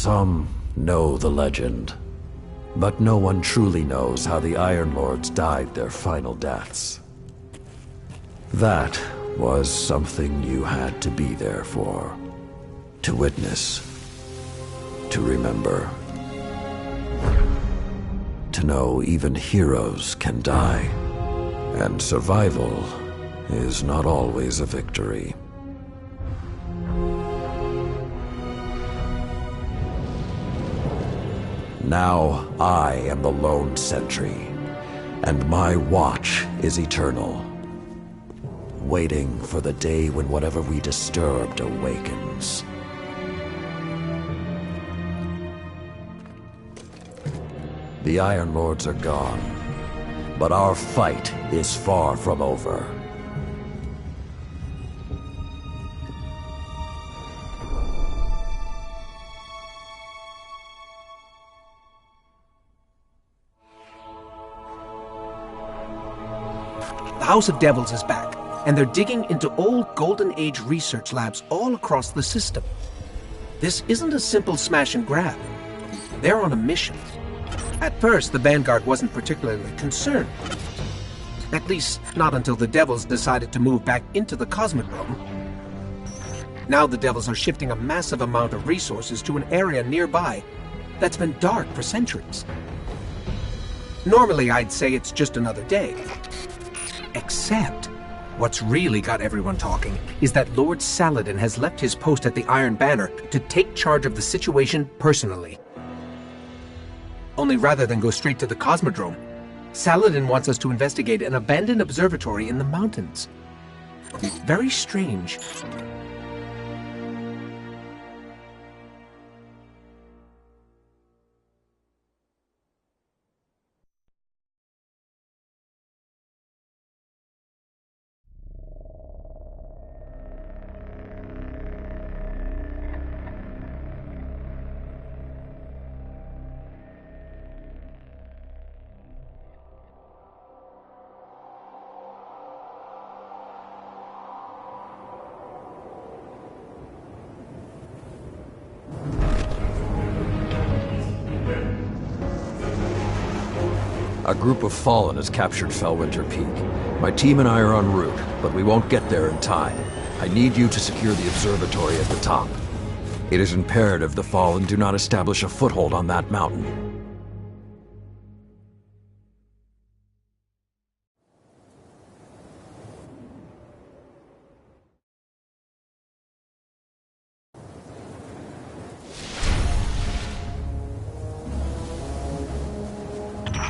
Some know the legend, but no one truly knows how the Iron Lords died their final deaths. That was something you had to be there for, to witness, to remember, to know even heroes can die, and survival is not always a victory. Now I am the lone sentry, and my watch is eternal, waiting for the day when whatever we disturbed awakens. The Iron Lords are gone, but our fight is far from over. The House of Devils is back, and they're digging into old Golden Age research labs all across the system. This isn't a simple smash and grab. They're on a mission. At first, the Vanguard wasn't particularly concerned. At least, not until the Devils decided to move back into the Cosmodrome. Now the Devils are shifting a massive amount of resources to an area nearby that's been dark for centuries. Normally, I'd say it's just another day. Except, what's really got everyone talking is that Lord Saladin has left his post at the Iron Banner to take charge of the situation personally. Only rather than go straight to the Cosmodrome, Saladin wants us to investigate an abandoned observatory in the mountains. Very strange. A group of Fallen has captured Fellwinter Peak. My team and I are en route, but we won't get there in time. I need you to secure the observatory at the top. It is imperative the Fallen do not establish a foothold on that mountain.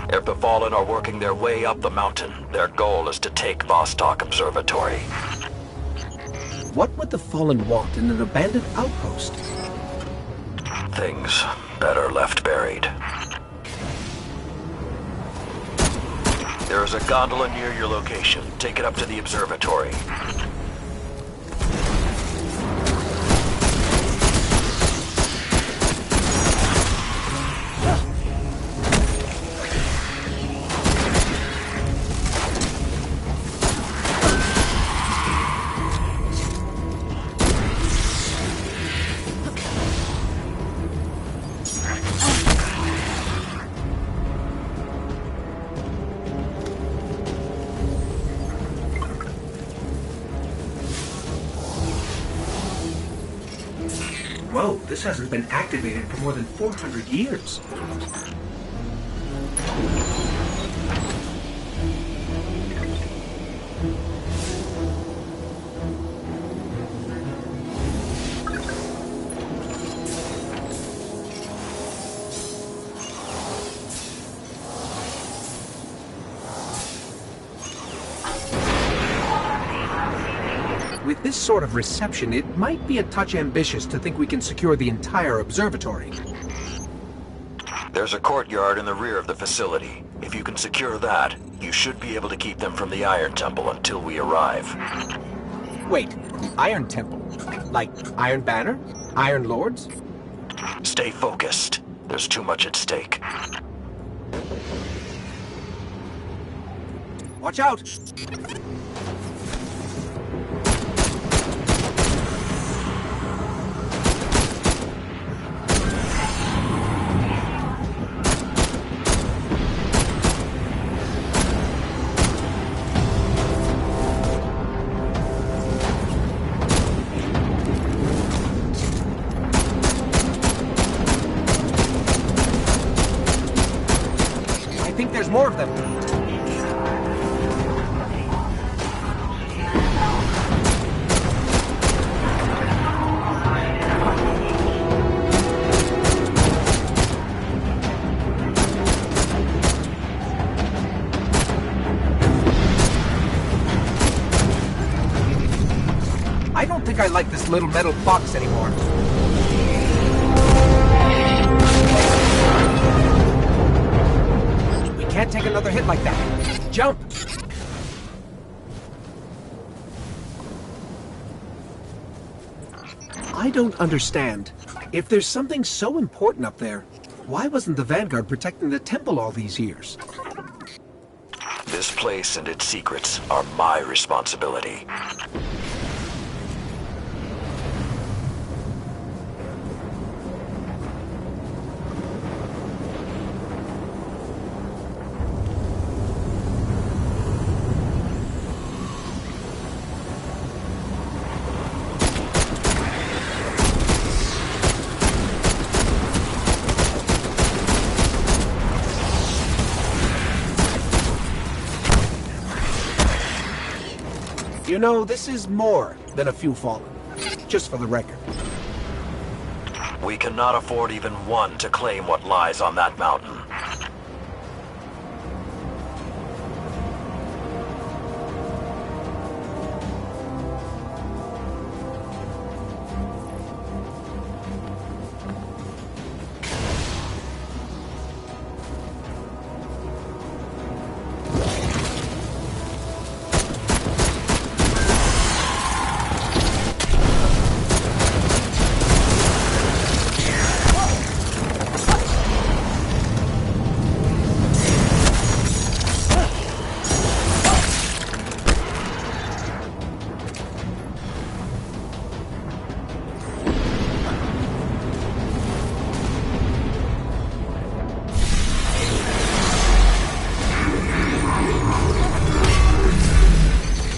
If the Fallen are working their way up the mountain, their goal is to take Vostok Observatory. What would the Fallen want in an abandoned outpost? Things better left buried. There is a gondola near your location. Take it up to the observatory. Whoa, this hasn't been activated for more than 400 years. With this sort of reception, it might be a touch ambitious to think we can secure the entire observatory. There's a courtyard in the rear of the facility. If you can secure that, you should be able to keep them from the Iron Temple until we arrive. Wait, Iron Temple? Like Iron Banner? Iron Lords? Stay focused. There's too much at stake. Watch out! there's more of them. I don't think I like this little metal box anymore. We can't take another hit like that. Jump! I don't understand. If there's something so important up there, why wasn't the Vanguard protecting the temple all these years? This place and its secrets are my responsibility. You know, this is more than a few fallen. Just for the record. We cannot afford even one to claim what lies on that mountain.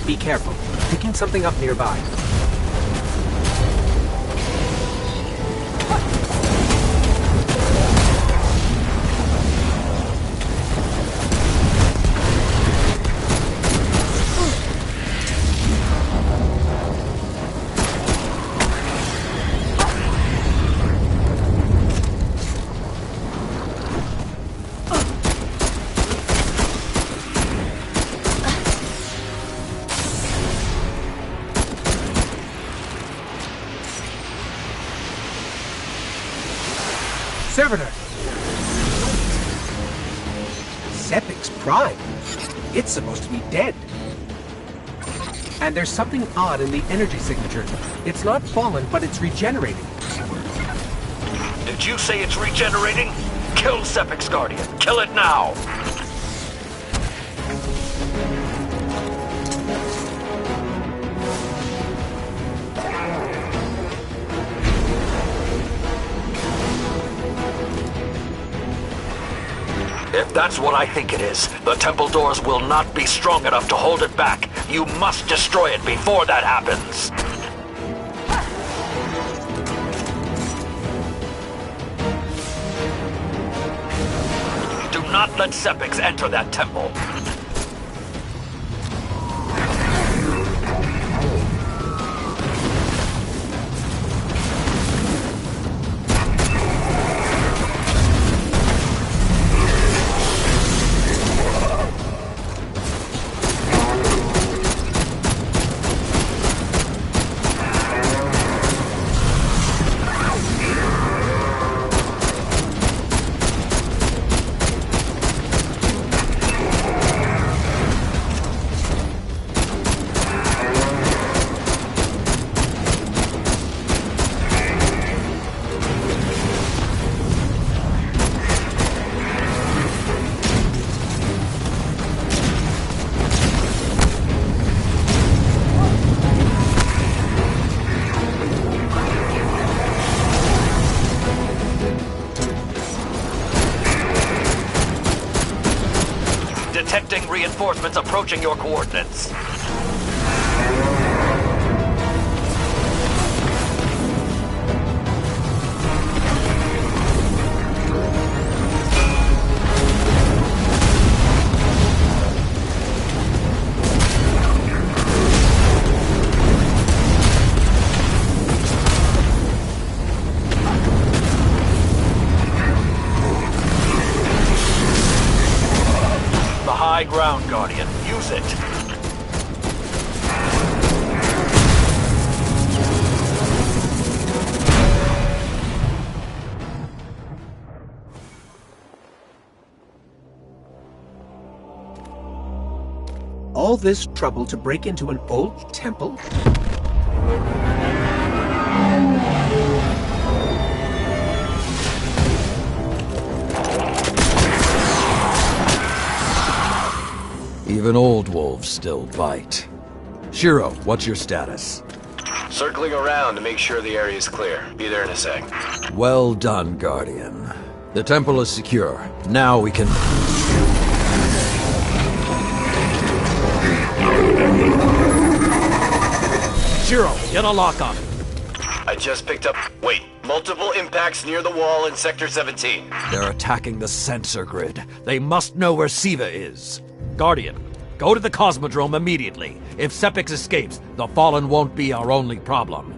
Be careful. Picking something up nearby. Servitor! Sepic's prime. It's supposed to be dead. And there's something odd in the energy signature. It's not fallen, but it's regenerating. Did you say it's regenerating? Kill Sepic's Guardian. Kill it now! If that's what I think it is, the temple doors will not be strong enough to hold it back. You must destroy it before that happens. Do not let Sepix enter that temple. Detecting reinforcements approaching your coordinates. ground, Guardian. Use it. All this trouble to break into an old temple? Even old wolves still bite. Shiro, what's your status? Circling around to make sure the area is clear. Be there in a sec. Well done, Guardian. The temple is secure. Now we can... Shiro, get a lock on it. I just picked up... Wait. Multiple impacts near the wall in Sector 17. They're attacking the sensor grid. They must know where Siva is. Guardian, go to the Cosmodrome immediately. If Sepix escapes, the Fallen won't be our only problem.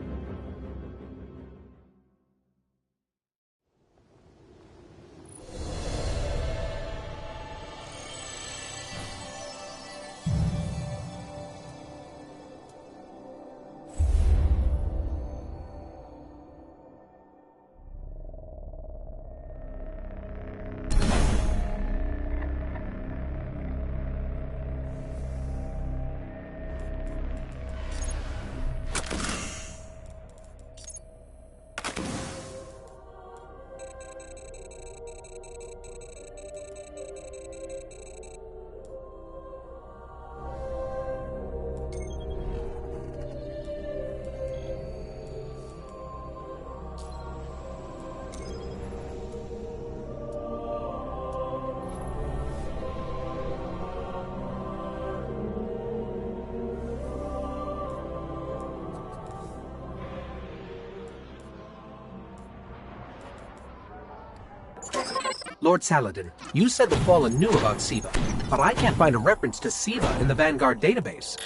Lord Saladin, you said the Fallen knew about Siva, but I can't find a reference to Siva in the Vanguard database.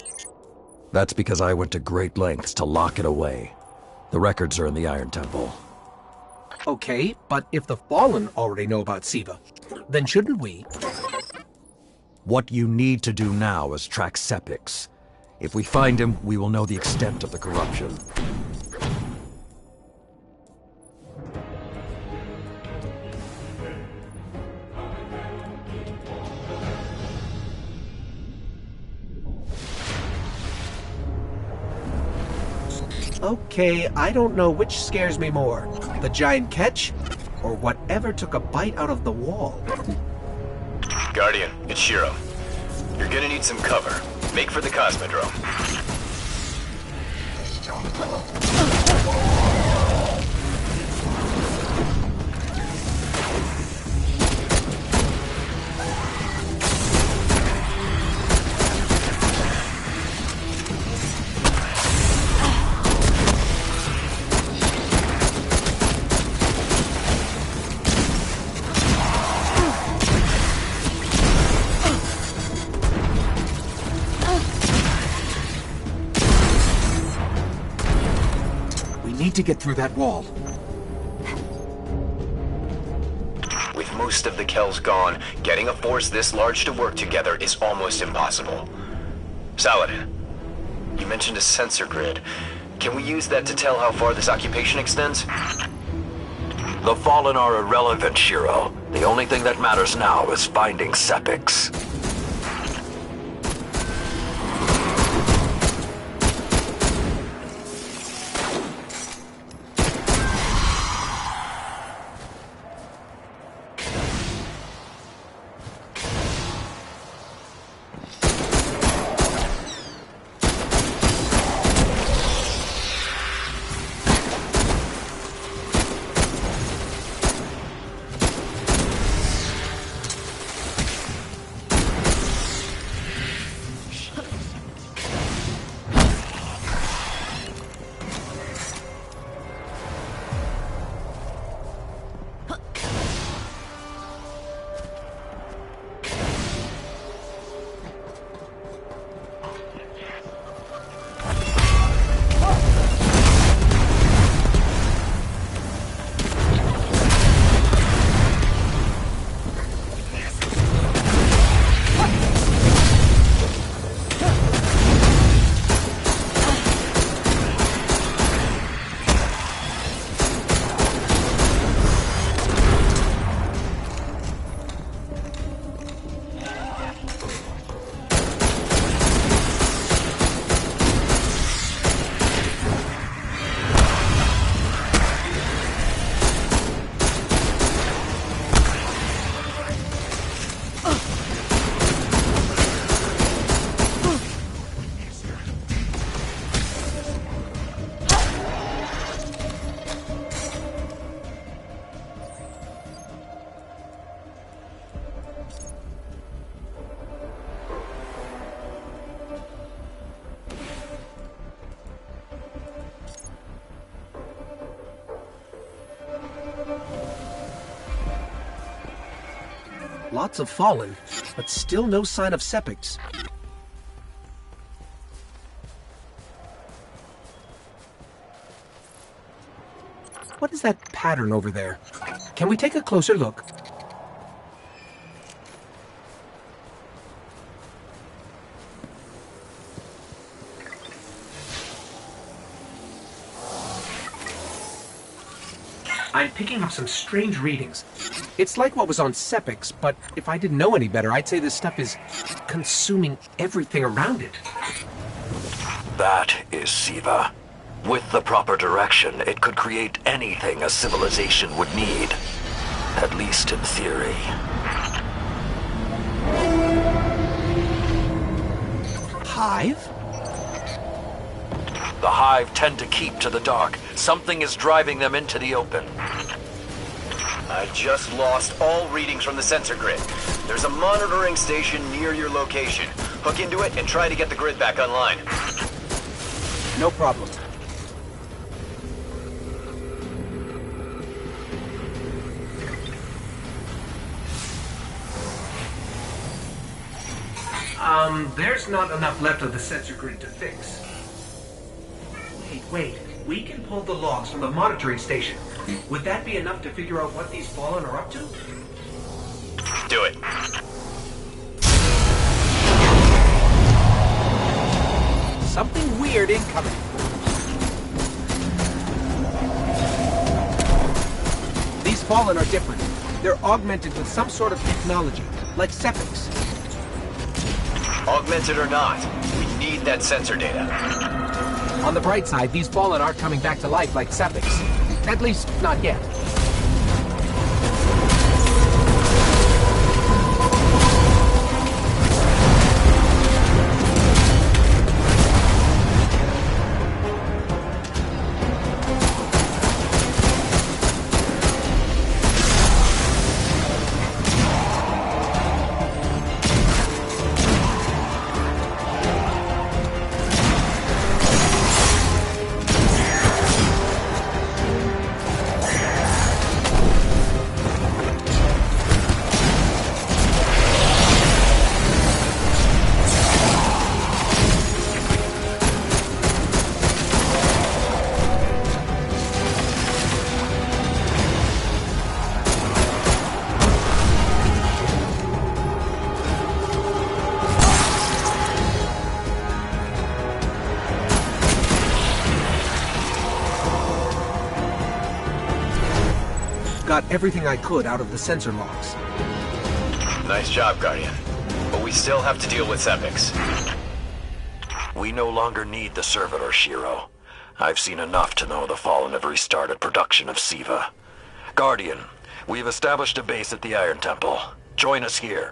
That's because I went to great lengths to lock it away. The records are in the Iron Temple. Okay, but if the Fallen already know about Siva, then shouldn't we? What you need to do now is track Sepix. If we find him, we will know the extent of the corruption. Okay, I don't know which scares me more, the giant catch, or whatever took a bite out of the wall. Guardian, it's Shiro. You're gonna need some cover. Make for the Cosmodrome. Need to get through that wall. With most of the Kells gone, getting a force this large to work together is almost impossible. Saladin, you mentioned a sensor grid. Can we use that to tell how far this occupation extends? The Fallen are irrelevant, Shiro. The only thing that matters now is finding Sepix. Lots of fallen, but still no sign of sepics. What is that pattern over there? Can we take a closer look? I'm picking up some strange readings. It's like what was on Sepics, but if I didn't know any better, I'd say this stuff is consuming everything around it. That is Siva. With the proper direction, it could create anything a civilization would need. At least in theory. Hive? The Hive tend to keep to the dark. Something is driving them into the open. I just lost all readings from the sensor grid. There's a monitoring station near your location. Hook into it and try to get the grid back online. No problem. There's not enough left of the sensor grid to fix. Wait. We can pull the logs from the monitoring station. Would that be enough to figure out what these fallen are up to? Do it. Something weird incoming. These fallen are different. They're augmented with some sort of technology, like Sepics. Augmented or not, we need that sensor data. On the bright side, these fallen aren't coming back to life like Sepics. At least, not yet. Got everything I could out of the sensor logs. Nice job, Guardian. But we still have to deal with Sepics. We no longer need the servitor, Shiro. I've seen enough to know the Fallen have restarted production of Siva. Guardian, we've established a base at the Iron Temple. Join us here.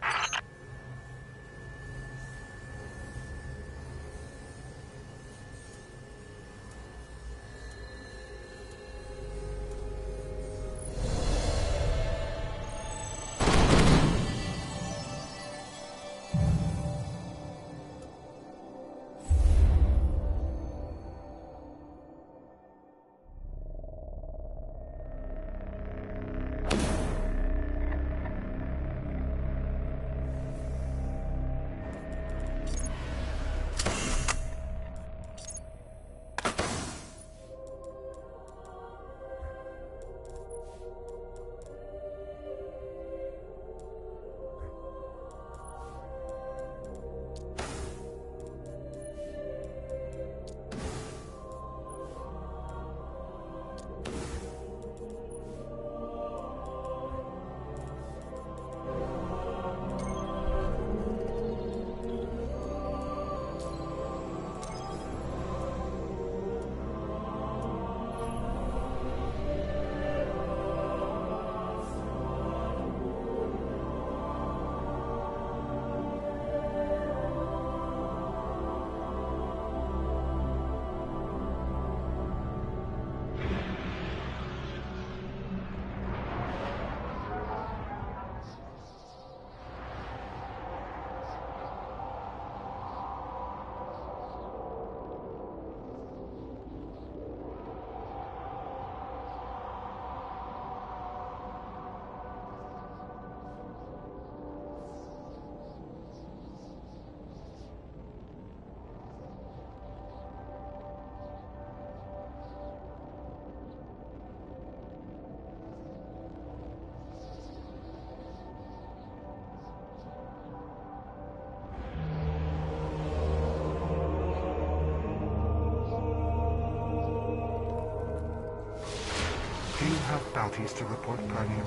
Do you have bounties to report, Guardian?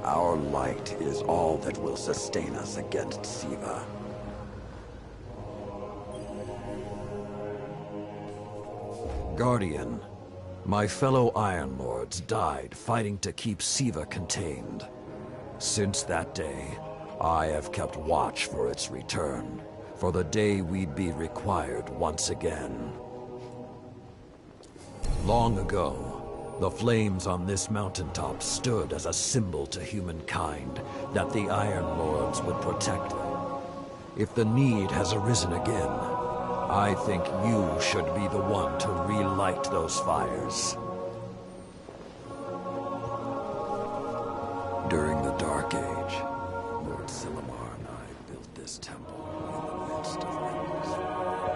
Our light is all that will sustain us against Siva. Guardian, my fellow Iron Lords died fighting to keep Siva contained. Since that day, I have kept watch for its return, for the day we'd be required once again. Long ago, the flames on this mountaintop stood as a symbol to humankind that the Iron Lords would protect them. If the need has arisen again, I think you should be the one to relight those fires. During the Dark Age, Lord Silumar and I built this temple in the midst of endless fire.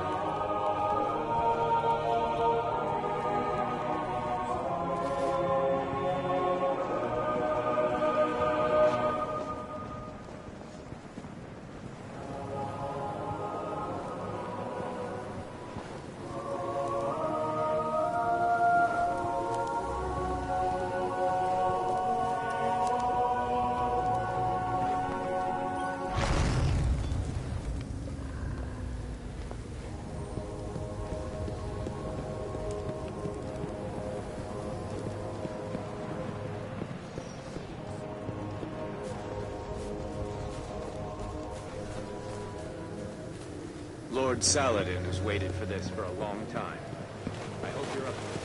Lord Saladin has waited for this for a long time. I hope you're up for it.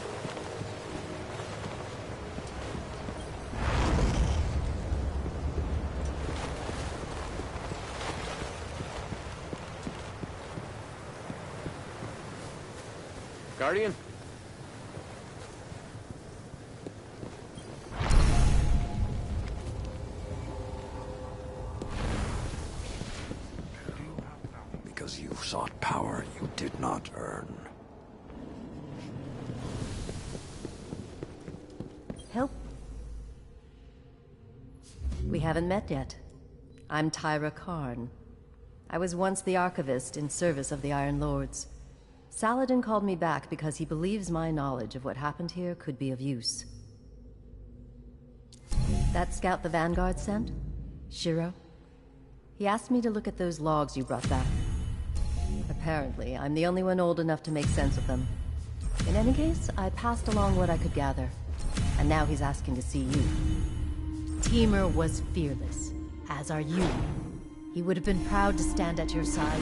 Guardian? Because you sought power you did not earn. Help? We haven't met yet. I'm Tyra Karn. I was once the Archivist in service of the Iron Lords. Saladin called me back because he believes my knowledge of what happened here could be of use. That scout the Vanguard sent? Shiro? He asked me to look at those logs you brought back. Apparently, I'm the only one old enough to make sense of them. In any case, I passed along what I could gather. And now he's asking to see you. Teamer was fearless, as are you. He would have been proud to stand at your side.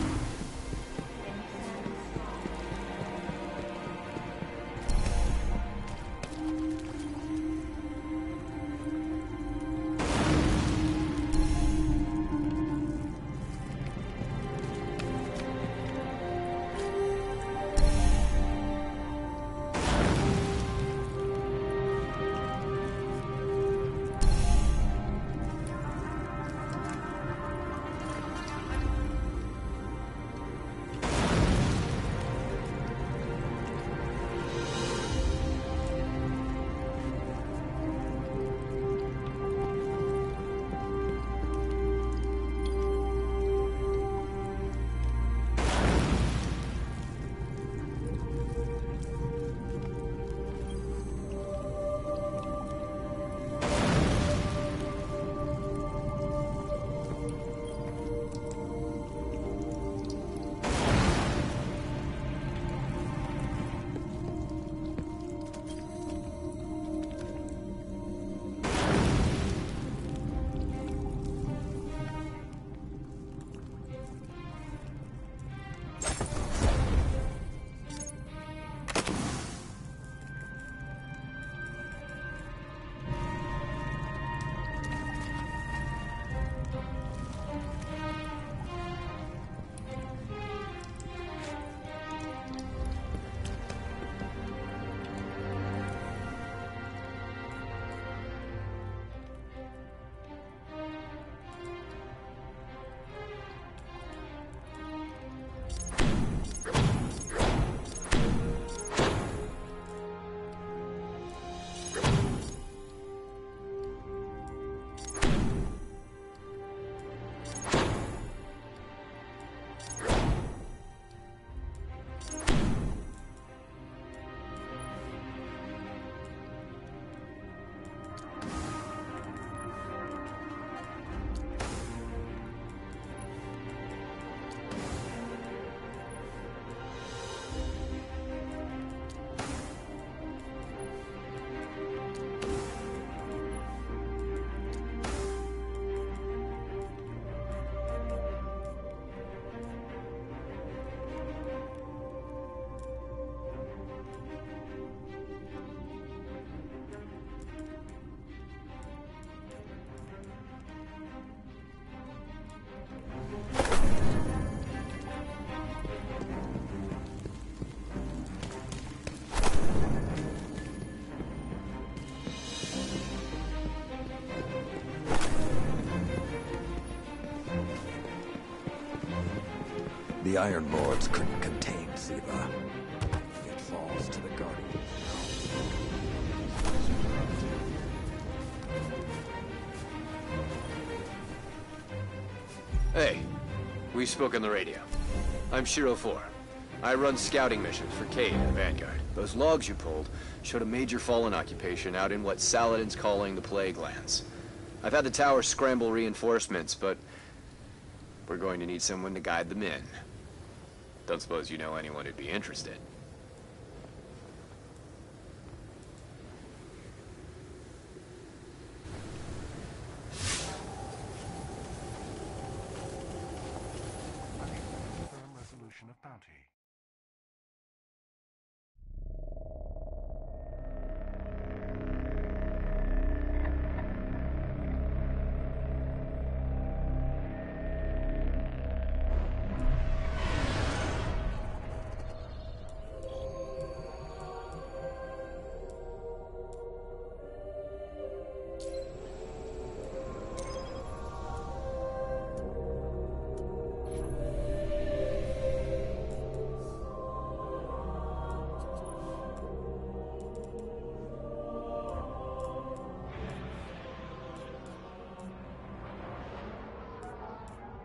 The Iron Lords couldn't contain Siva. It falls to the Guardians. Hey, we spoke on the radio. I'm Shiro 4. I run scouting missions for Cade and Vanguard. Those logs you pulled showed a major Fallen occupation out in what Saladin's calling the Plague Lands. I've had the tower scramble reinforcements, but we're going to need someone to guide them in. Don't suppose you know anyone who'd be interested. Firm resolution of bounty.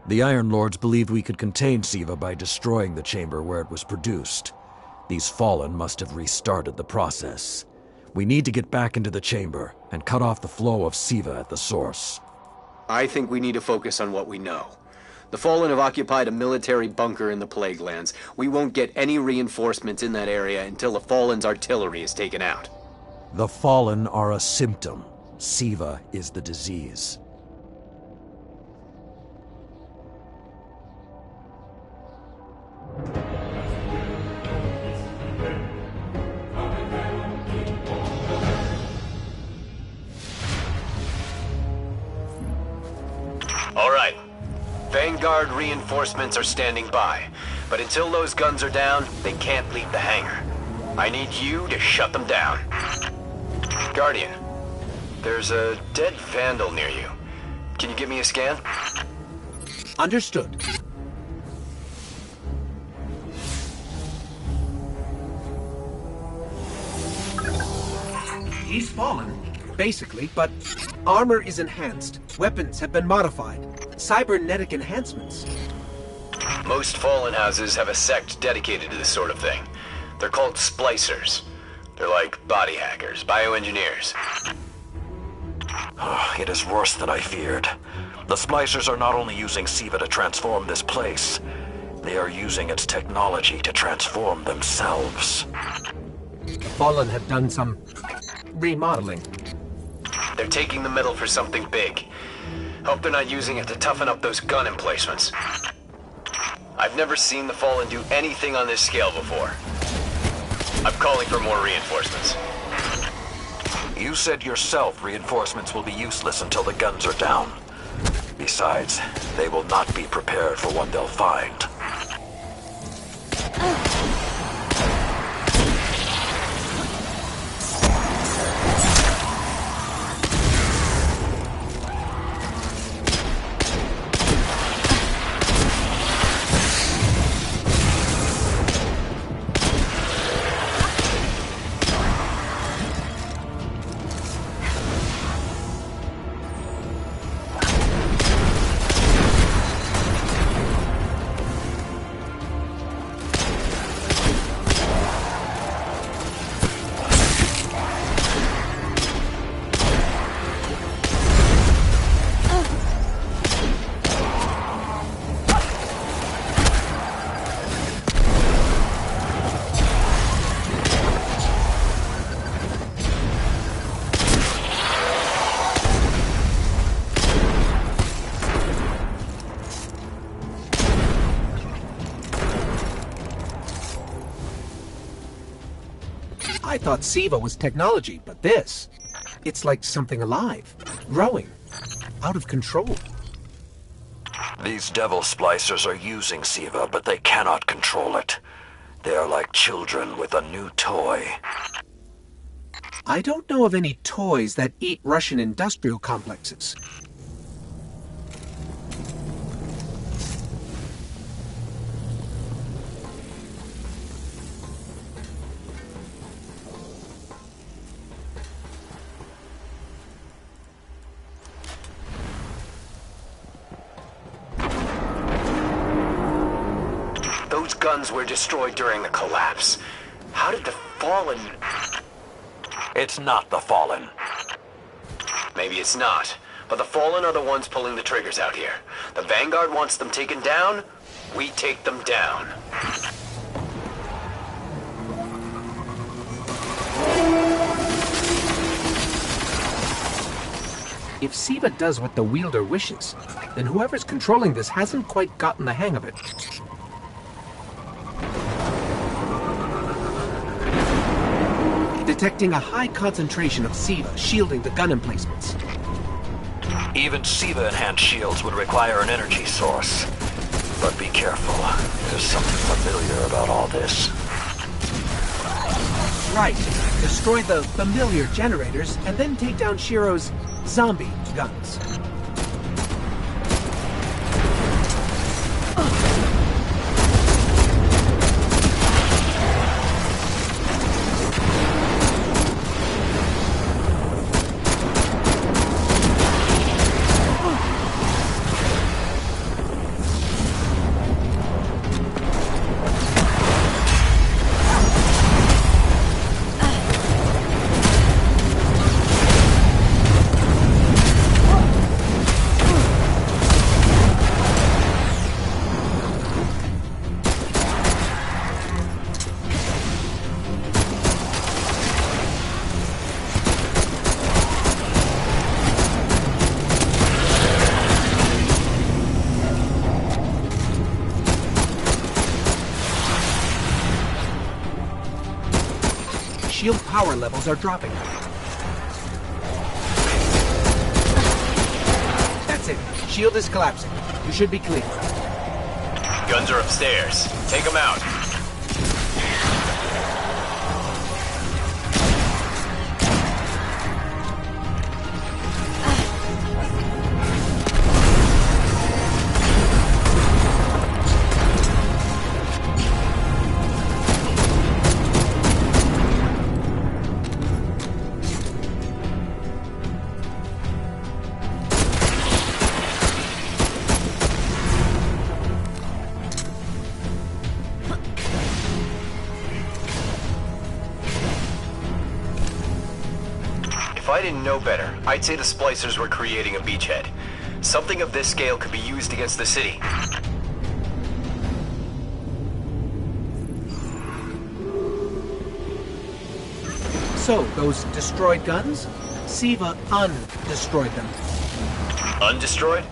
The Iron Lords believed we could contain Siva by destroying the chamber where it was produced. These Fallen must have restarted the process. We need to get back into the chamber and cut off the flow of Siva at the source. I think we need to focus on what we know. The Fallen have occupied a military bunker in the Plague Lands. We won't get any reinforcements in that area until the Fallen's artillery is taken out. The Fallen are a symptom. Siva is the disease. All right. Vanguard reinforcements are standing by, but until those guns are down, they can't leave the hangar. I need you to shut them down. Guardian, there's a dead Vandal near you. Can you give me a scan? Understood. He's fallen, basically, but armor is enhanced. Weapons have been modified. Cybernetic enhancements. Most Fallen houses have a sect dedicated to this sort of thing. They're called splicers. They're like body hackers, bioengineers. It is worse than I feared. The Splicers are not only using Siva to transform this place, they are using its technology to transform themselves. The Fallen have done some remodeling. They're taking the metal for something big. Hope they're not using it to toughen up those gun emplacements. I've never seen the Fallen do anything on this scale before. I'm calling for more reinforcements. You said yourself reinforcements will be useless until the guns are down. Besides, they will not be prepared for what they'll find. I thought Siva was technology, but this... It's like something alive, growing, out of control. These devil splicers are using Siva, but they cannot control it. They are like children with a new toy. I don't know of any toys that eat Russian industrial complexes. guns were destroyed during the collapse. How did the Fallen... It's not the Fallen. Maybe it's not, but the Fallen are the ones pulling the triggers out here. The Vanguard wants them taken down, we take them down. If Siva does what the wielder wishes, then whoever's controlling this hasn't quite gotten the hang of it. Detecting a high concentration of Siva shielding the gun emplacements. Even Siva-enhanced shields would require an energy source. But be careful. There's something familiar about all this. Right. Destroy the familiar generators and then take down Shiro's zombie guns. Shield power levels are dropping. That's it. Shield is collapsing. You should be clear. Guns are upstairs. Take them out. If I didn't know better, I'd say the splicers were creating a beachhead. Something of this scale could be used against the city. So, those destroyed guns? Siva undestroyed them. Undestroyed?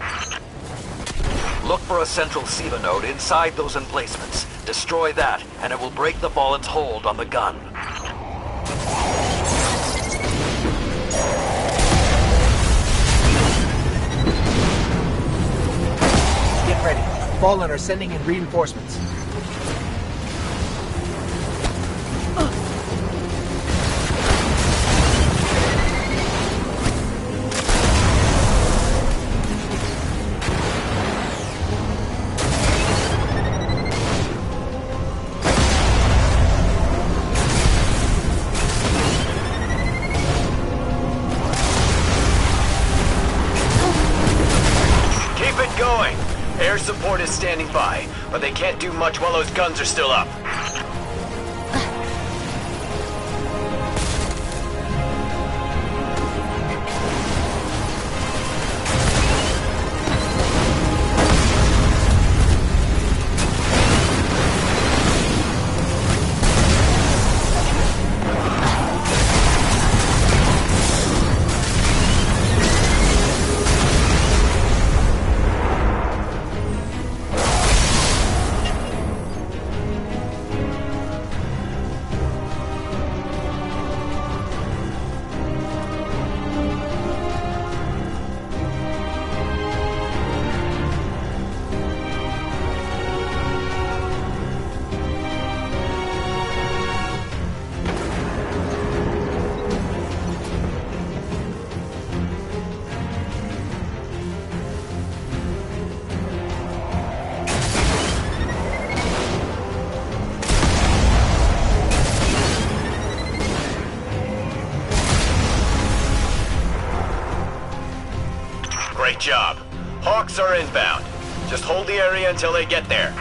Look for a central Siva node inside those emplacements. Destroy that, and it will break the Fallen's hold on the gun. Get ready. Fallen are sending in reinforcements. Going. Air support is standing by, but they can't do much while those guns are still up. Great job. Hawks are inbound. Just hold the area until they get there.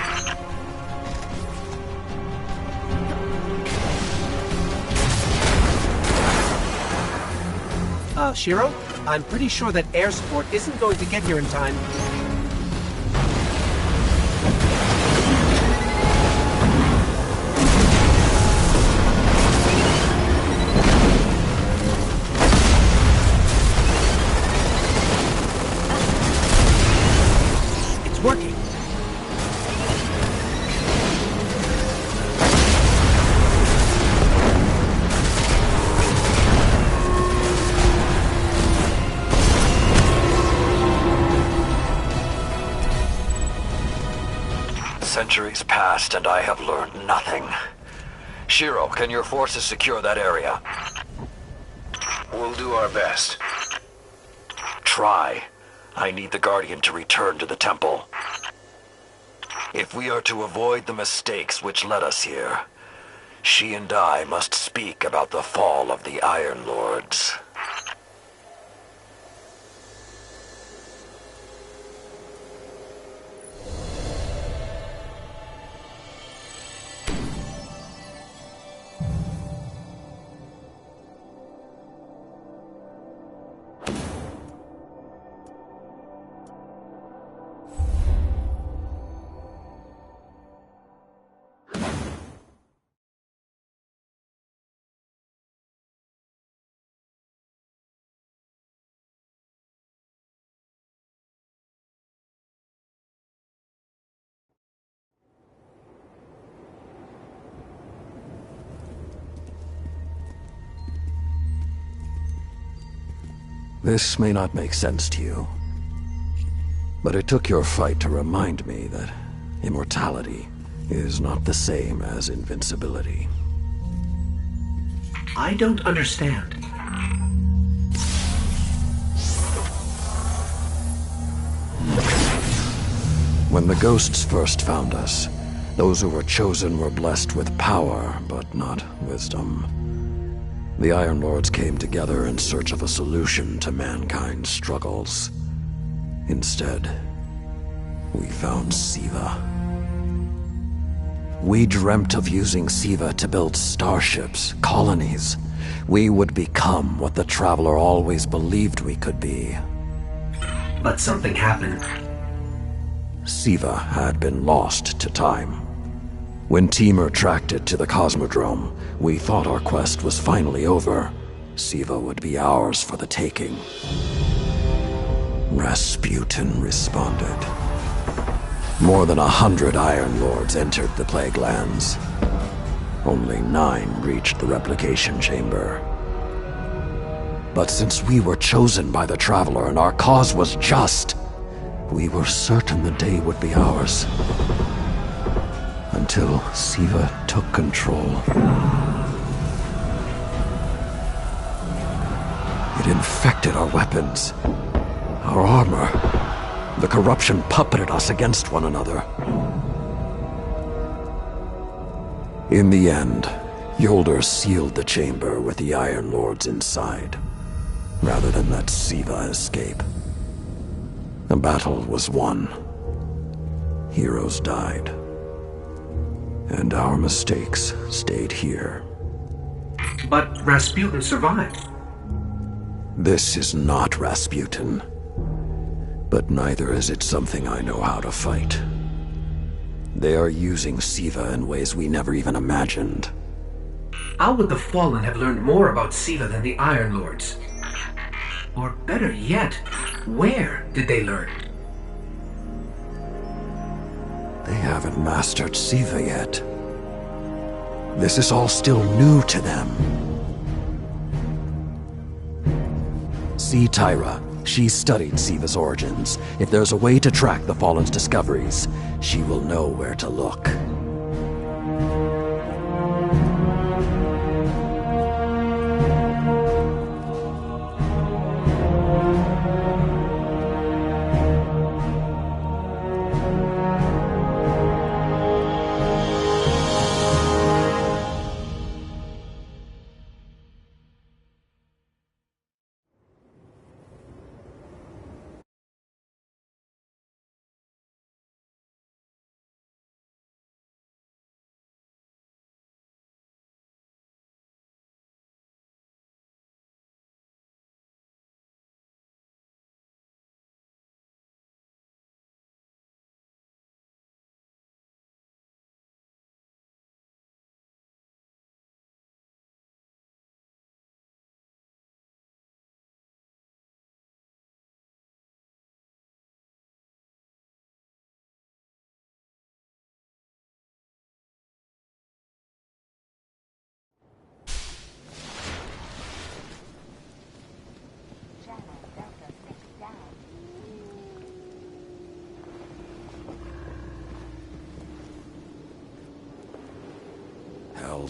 Shiro, I'm pretty sure that air support isn't going to get here in time. It's working. Centuries passed and I have learned nothing. Shiro, can your forces secure that area? We'll do our best. Try. I need the Guardian to return to the temple. If we are to avoid the mistakes which led us here, she and I must speak about the fall of the Iron Lords. This may not make sense to you, but it took your fight to remind me that immortality is not the same as invincibility. I don't understand. When the ghosts first found us, those who were chosen were blessed with power, but not wisdom. The Iron Lords came together in search of a solution to mankind's struggles. Instead, we found Siva. We dreamt of using Siva to build starships, colonies. We would become what the Traveler always believed we could be. But something happened. Siva had been lost to time. When Temur tracked it to the Cosmodrome, we thought our quest was finally over. Siva would be ours for the taking. Rasputin responded. More than 100 Iron Lords entered the Plague Lands. Only 9 reached the replication chamber. But since we were chosen by the Traveler and our cause was just, we were certain the day would be ours. Until Siva took control. It infected our weapons, our armor. The corruption puppeted us against one another. In the end, Yolder sealed the chamber with the Iron Lords inside, rather than let Siva escape. The battle was won. Heroes died. And our mistakes stayed here. But Rasputin survived. This is not Rasputin. But neither is it something I know how to fight. They are using Siva in ways we never even imagined. How would the Fallen have learned more about Siva than the Iron Lords? Or better yet, where did they learn? They haven't mastered Siva yet. This is all still new to them. See Tyra. She studied Siva's origins. If there's a way to track the Fallen's discoveries, she will know where to look.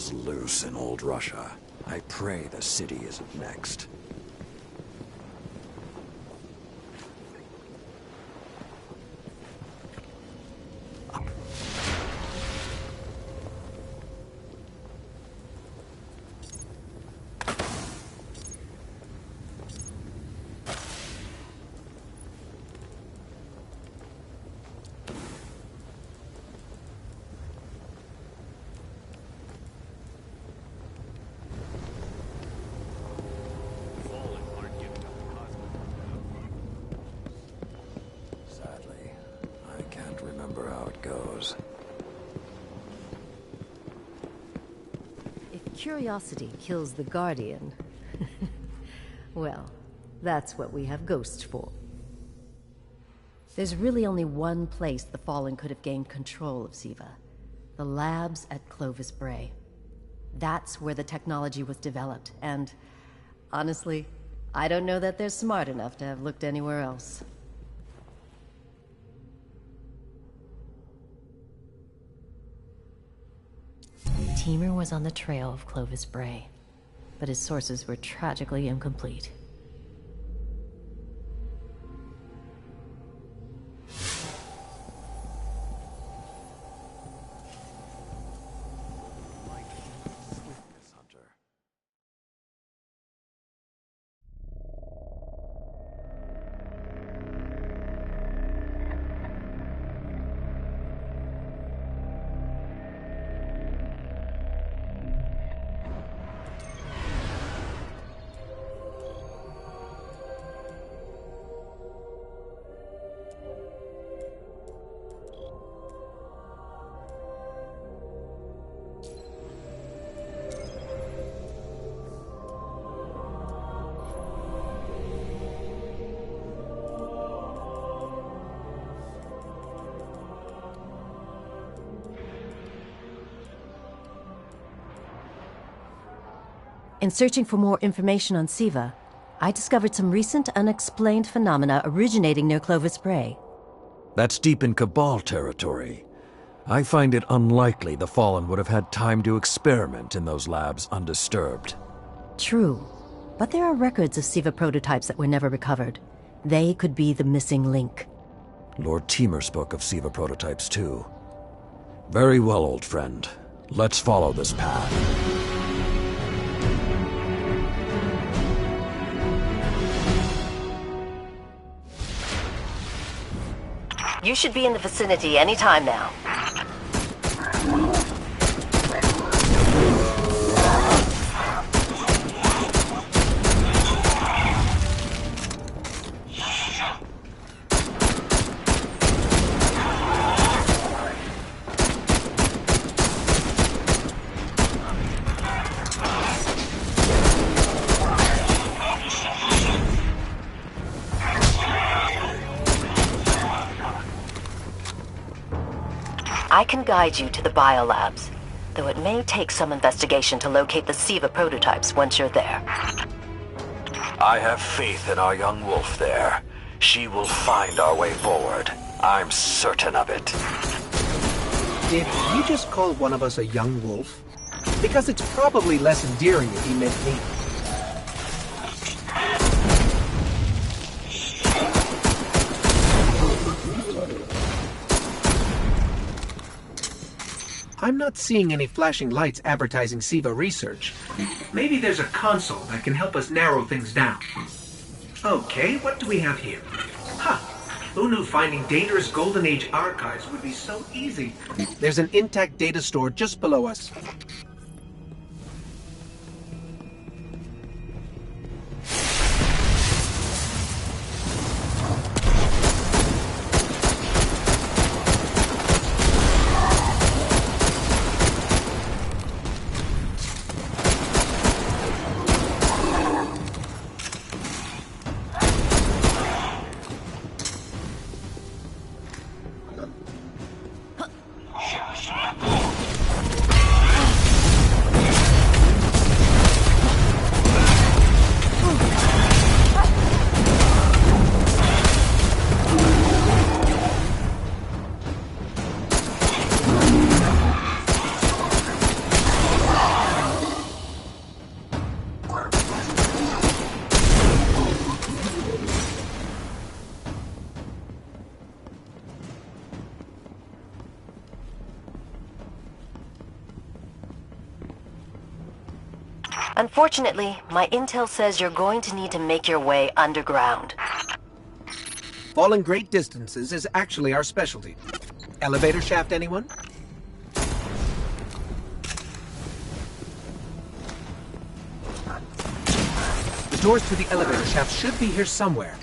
hell's loose in old Russia. I pray the city isn't next. Curiosity kills the Guardian. Well, that's what we have ghosts for. There's really only one place the Fallen could have gained control of Siva. The labs at Clovis Bray. That's where the technology was developed, and honestly, I don't know that they're smart enough to have looked anywhere else. Teamer was on the trail of Clovis Bray, but his sources were tragically incomplete. In searching for more information on Siva, I discovered some recent unexplained phenomena originating near Clovis Bray. That's deep in Cabal territory. I find it unlikely the Fallen would have had time to experiment in those labs undisturbed. True, but there are records of Siva prototypes that were never recovered. They could be the missing link. Lord Teamer spoke of Siva prototypes too. Very well, old friend. Let's follow this path. You should be in the vicinity any time now. I can guide you to the biolabs, though it may take some investigation to locate the Siva prototypes once you're there. I have faith in our young wolf there. She will find our way forward. I'm certain of it. Did you just call one of us a young wolf? Because it's probably less endearing if he meant me. I'm not seeing any flashing lights advertising Siva research. Maybe there's a console that can help us narrow things down. Okay, what do we have here? Who knew finding dangerous Golden Age archives would be so easy? There's an intact data store just below us. Unfortunately, my intel says you're going to need to make your way underground. Falling great distances is actually our specialty. Elevator shaft, anyone? The doors to the elevator shaft should be here somewhere.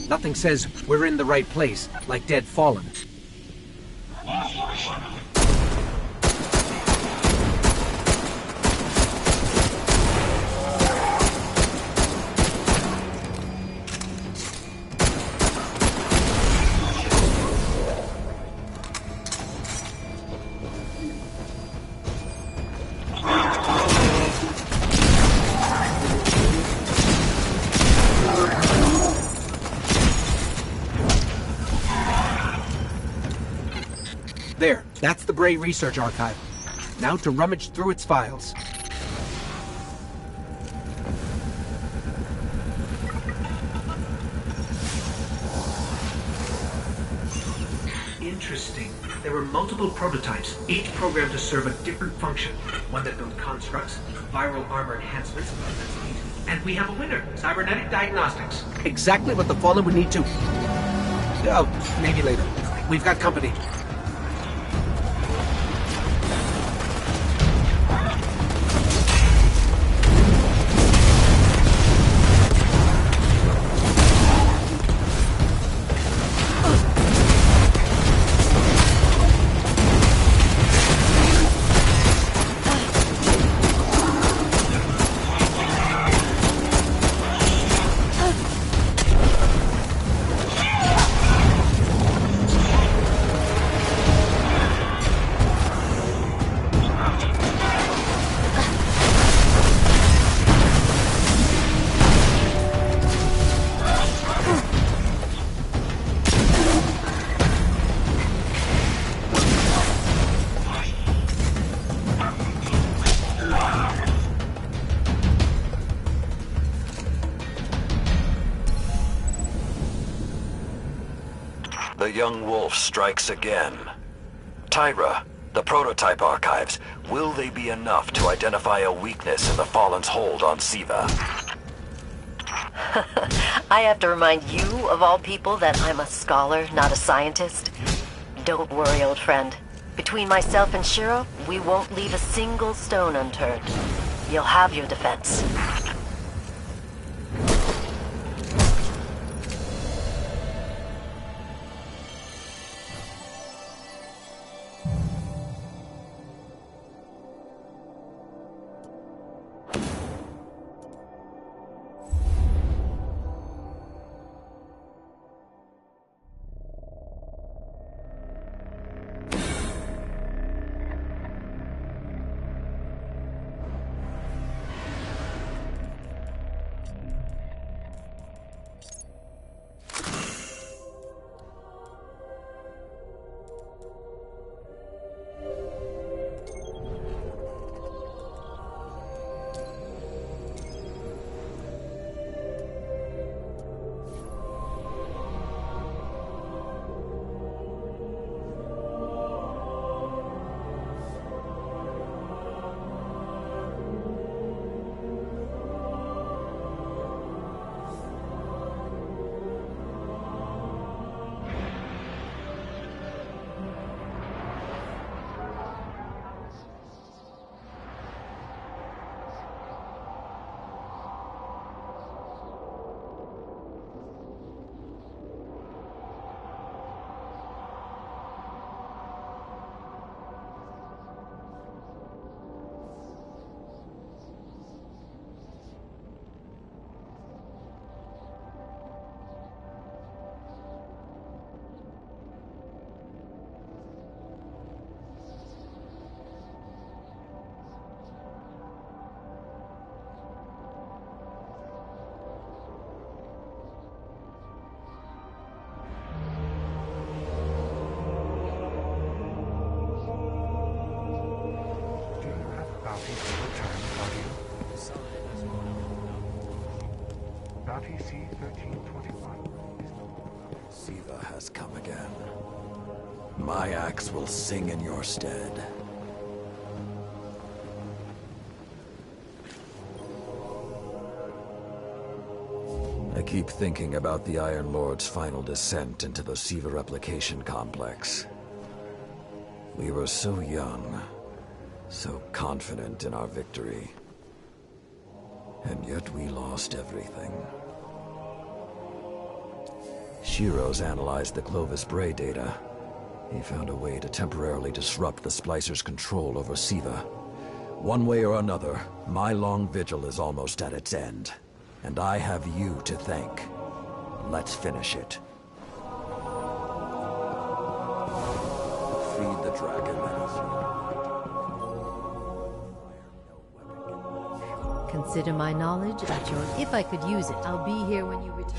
Nothing says we're in the right place, like Dead Fallen. There, that's the Bray Research Archive. Now to rummage through its files. Interesting. There were multiple prototypes, each programmed to serve a different function. One that built constructs, viral armor enhancements, and we have a winner, cybernetic diagnostics. Exactly what the Fallen would need to... Oh, maybe later. We've got company. The young wolf strikes again. Tyra, the prototype archives, will they be enough to identify a weakness in the Fallen's hold on Siva? I have to remind you, of all people, that I'm a scholar, not a scientist. Don't worry, old friend. Between myself and Shiro, we won't leave a single stone unturned. You'll have your defense. Bounty C-1321 is no longer. Siva has come again. My axe will sing in your stead. I keep thinking about the Iron Lord's final descent into the Siva replication complex. We were so young, so confident in our victory. And yet we lost everything. Shiro's analyzed the Clovis Bray data. He found a way to temporarily disrupt the Splicer's control over Siva. One way or another, my long vigil is almost at its end. And I have you to thank. Let's finish it. Feed the dragon and Consider my knowledge at your... If I could use it, I'll be here when you return.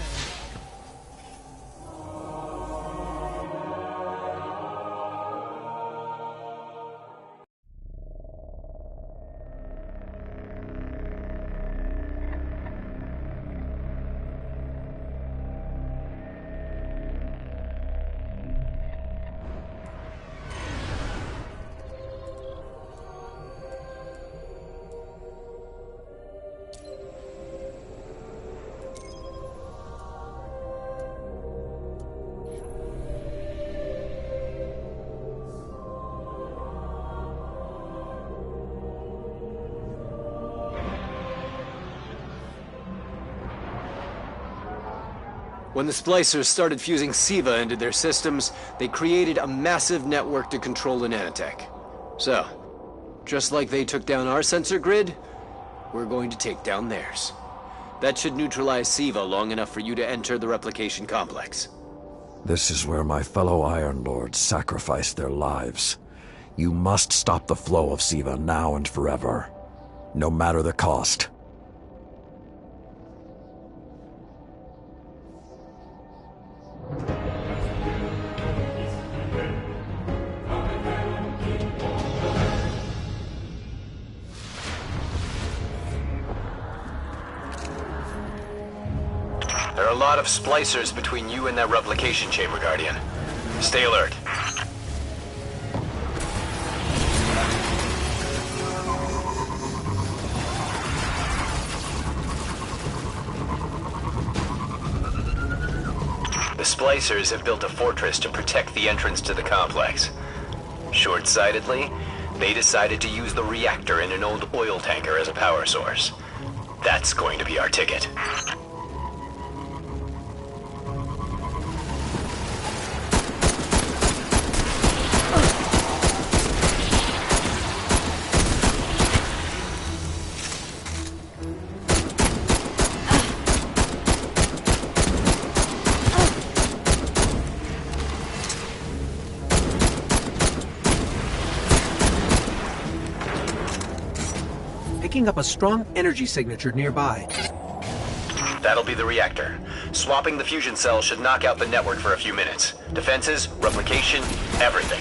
When the Splicers started fusing Siva into their systems, they created a massive network to control the nanotech. So, just like they took down our sensor grid, we're going to take down theirs. That should neutralize Siva long enough for you to enter the replication complex. This is where my fellow Iron Lords sacrificed their lives. You must stop the flow of Siva now and forever, no matter the cost. There are a lot of splicers between you and that replication chamber, Guardian. Stay alert. The splicers have built a fortress to protect the entrance to the complex. Short-sightedly, they decided to use the reactor in an old oil tanker as a power source. That's going to be our ticket. Picking up a strong energy signature nearby. That'll be the reactor. Swapping the fusion cell should knock out the network for a few minutes. Defenses, replication, everything.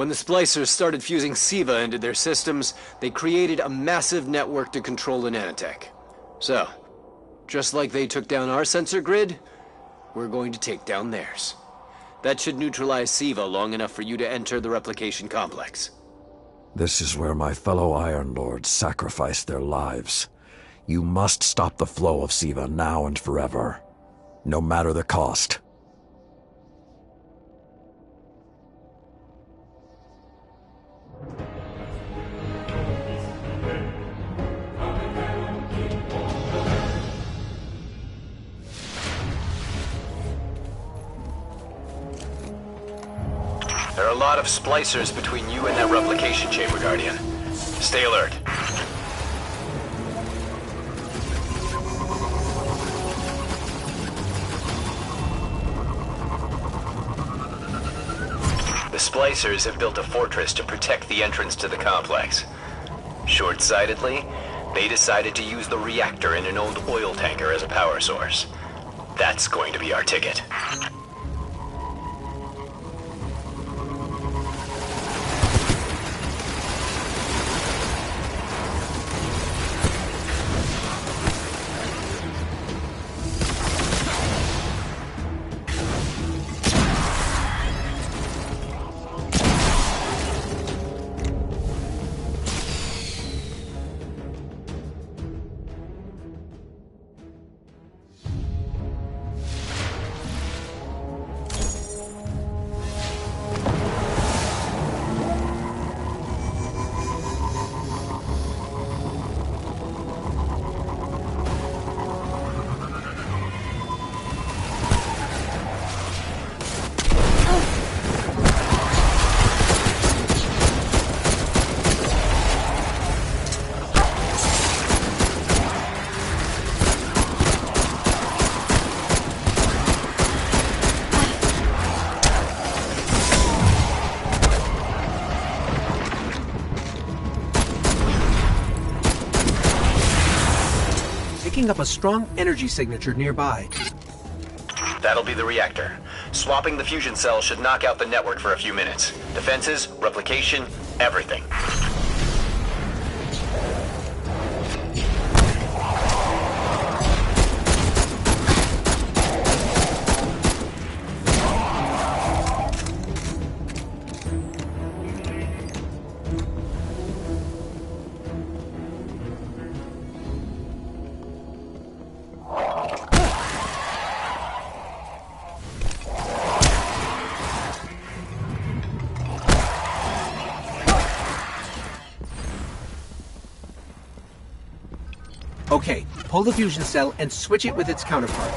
When the splicers started fusing SIVA into their systems, they created a massive network to control the nanotech. So, just like they took down our sensor grid, we're going to take down theirs. That should neutralize SIVA long enough for you to enter the replication complex. This is where my fellow Iron Lords sacrificed their lives. You must stop the flow of SIVA now and forever, no matter the cost. There are a lot of splicers between you and that replication chamber, Guardian. Stay alert. The splicers have built a fortress to protect the entrance to the complex. Short-sightedly, they decided to use the reactor in an old oil tanker as a power source. That's going to be our ticket. Picking up a strong energy signature nearby. That'll be the reactor. Swapping the fusion cell should knock out the network for a few minutes. Defenses, replication, everything. Okay, pull the fusion cell and switch it with its counterpart.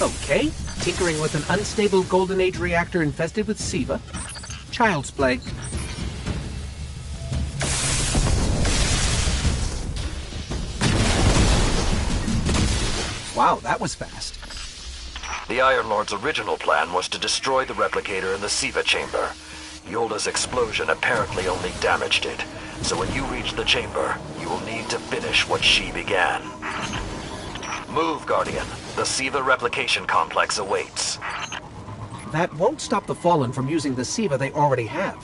Okay, tinkering with an unstable Golden Age reactor infested with SIVA. Child's play. Wow, that was fast. The Iron Lord's original plan was to destroy the replicator in the SIVA chamber. Yolda's explosion apparently only damaged it, so when you reach the chamber, you will need to finish what she began. Move, Guardian. The SIVA replication complex awaits. That won't stop the Fallen from using the SIVA they already have.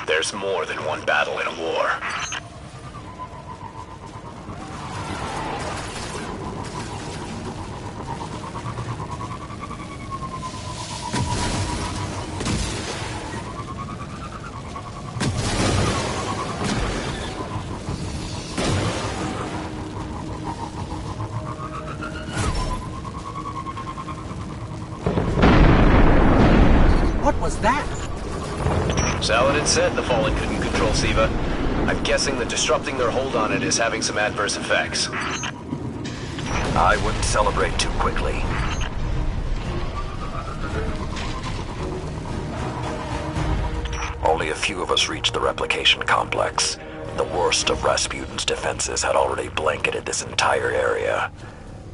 There's more than one battle in a war. What was that? Saladin said the Fallen couldn't control SIVA. I'm guessing that disrupting their hold on it is having some adverse effects. I wouldn't celebrate too quickly. Only a few of us reached the replication complex. The worst of Rasputin's defenses had already blanketed this entire area.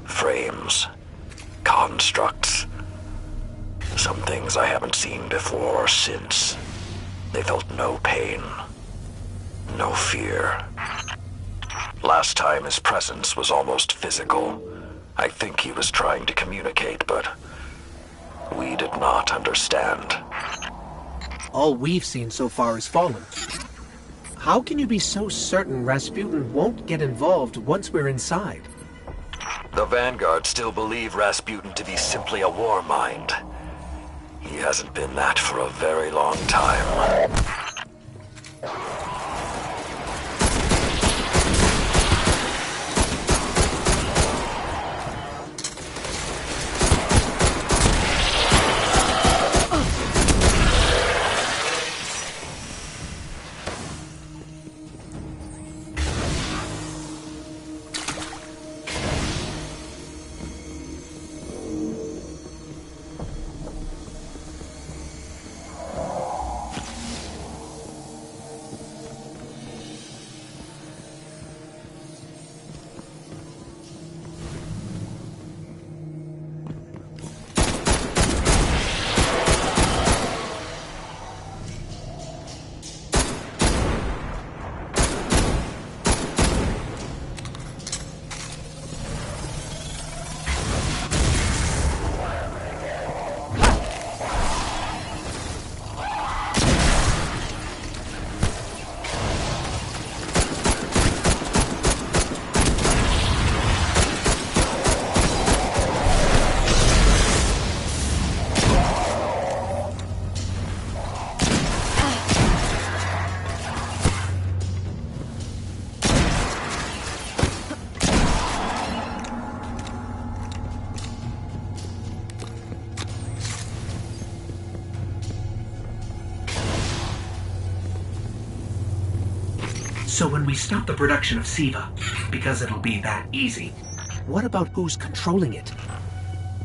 Frames. Constructs. Some things I haven't seen before or since. They felt no pain. No fear. Last time his presence was almost physical. I think he was trying to communicate, but we did not understand. All we've seen so far is Fallen. How can you be so certain Rasputin won't get involved once we're inside? The Vanguard still believe Rasputin to be simply a war mind. He hasn't been that for a very long time. So when we stop the production of SIVA, because it'll be that easy, what about who's controlling it?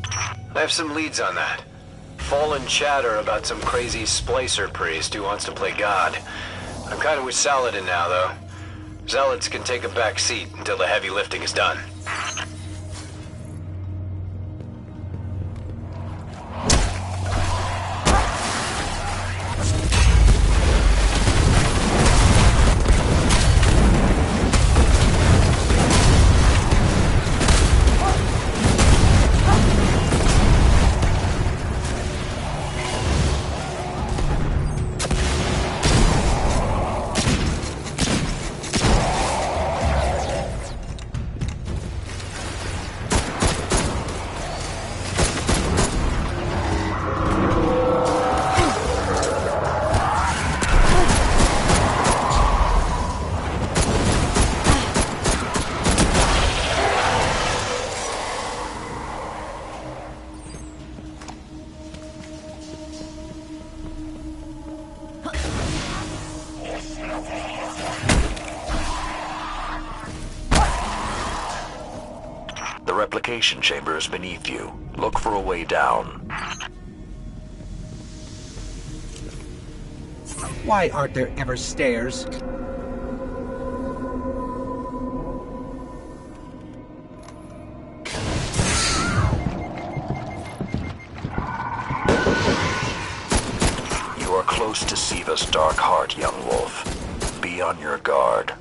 I have some leads on that. Fallen chatter about some crazy splicer priest who wants to play God. I'm kind of with Saladin now, though. Zealots can take a back seat until the heavy lifting is done. The replication chamber is beneath you. Look for a way down. Why aren't there ever stairs? You are close to Siva's dark heart, young wolf. Be on your guard.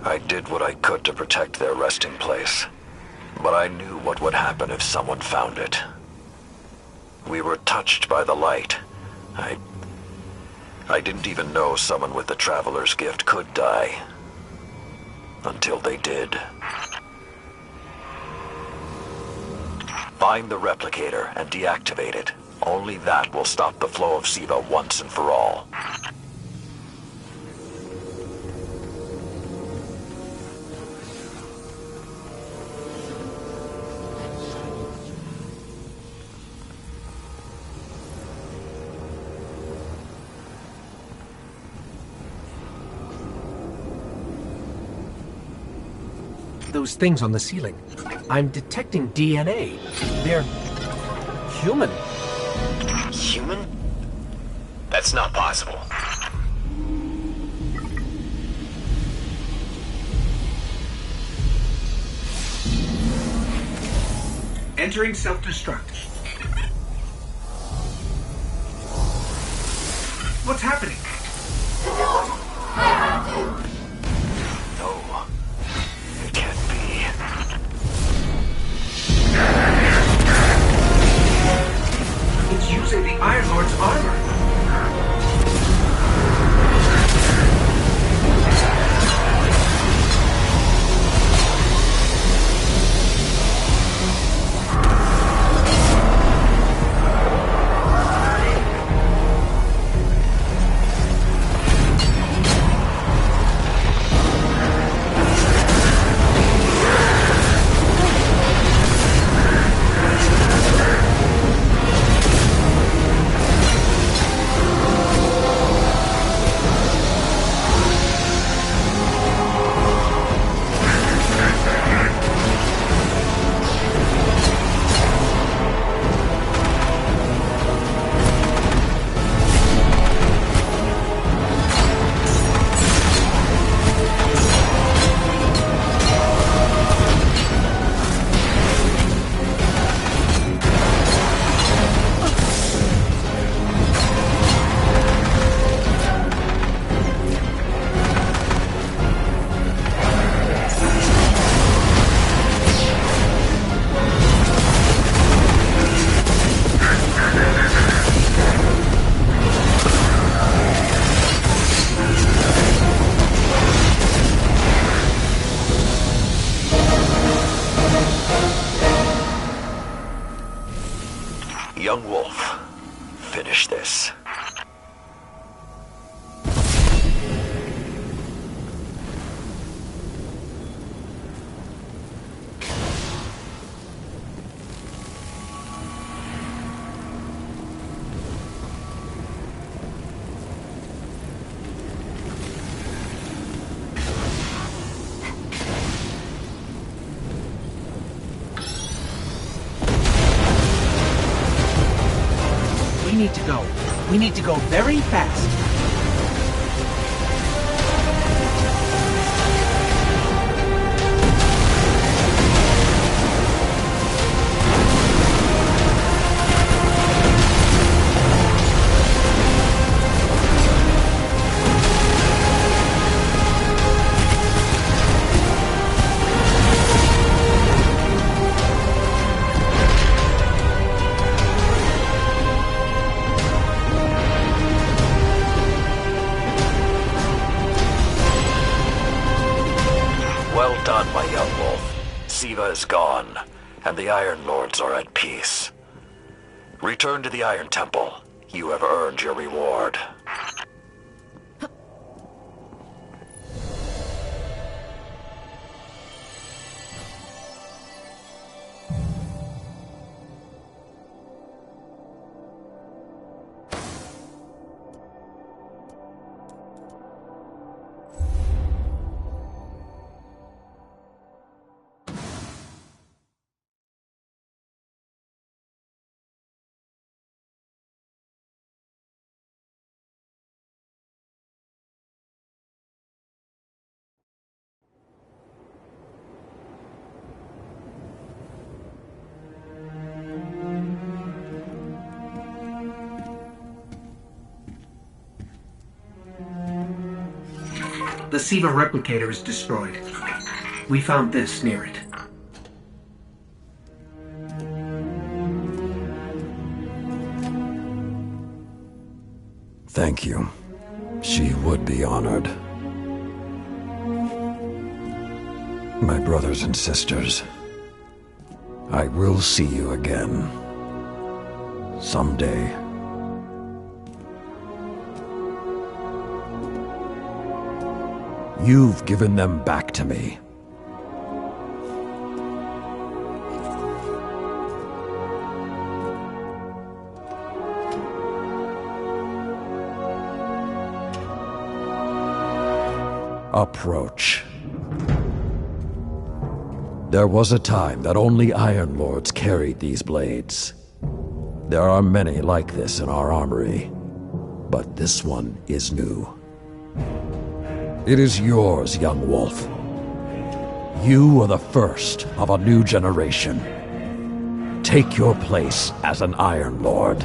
I did what I could to protect their resting place, but I knew what would happen if someone found it. We were touched by the light. I didn't even know someone with the Traveler's Gift could die. Until they did. Find the replicator and deactivate it. Only that will stop the flow of SIVA once and for all. Those things on the ceiling. I'm detecting DNA. They're human. Human? That's not possible. Entering self-destruct. What's happening? No. It can't be. It's using the Iron Lord's armor. Young Wolf, finish this. We need to go. We need to go very fast. Well done, my young wolf. SIVA is gone, and the Iron Lords are at peace. Return to the Iron Temple. You have earned your reward. The SIVA replicator is destroyed. We found this near it. Thank you. She would be honored. My brothers and sisters, I will see you again. Someday. You've given them back to me. Approach. There was a time that only Iron Lords carried these blades. There are many like this in our armory, but this one is new. It is yours, young wolf. You are the first of a new generation. Take your place as an Iron Lord.